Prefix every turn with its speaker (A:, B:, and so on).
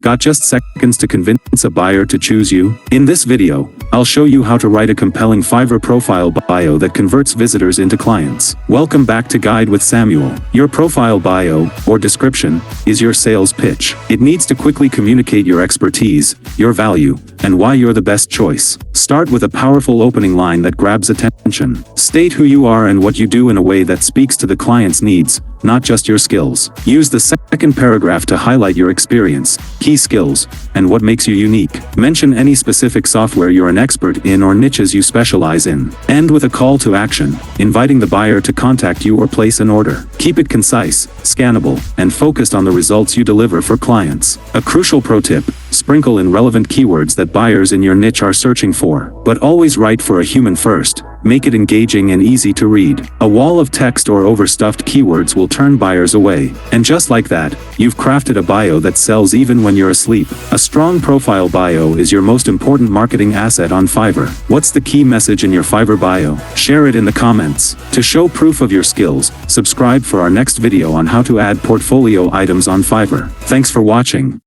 A: Got just seconds to convince a buyer to choose you? In this video, I'll show you how to write a compelling Fiverr profile bio that converts visitors into clients. Welcome back to Guide with Samuel. Your profile bio, or description, is your sales pitch. It needs to quickly communicate your expertise, your value, and why you're the best choice. Start with a powerful opening line that grabs attention. State who you are and what you do in a way that speaks to the client's needs, not just your skills. Use the second paragraph to highlight your experience, key skills, and what makes you unique. Mention any specific software you're an expert in or niches you specialize in. End with a call to action, inviting the buyer to contact you or place an order. Keep it concise, scannable, and focused on the results you deliver for clients. A crucial pro tip: sprinkle in relevant keywords that buyers in your niche are searching for. But always write for a human first. Make it engaging and easy to read. A wall of text or overstuffed keywords will turn buyers away. And just like that, you've crafted a bio that sells even when you're asleep. A strong profile bio is your most important marketing asset on Fiverr. What's the key message in your Fiverr bio? Share it in the comments. To show proof of your skills, subscribe for our next video on how to add portfolio items on Fiverr. Thanks for watching.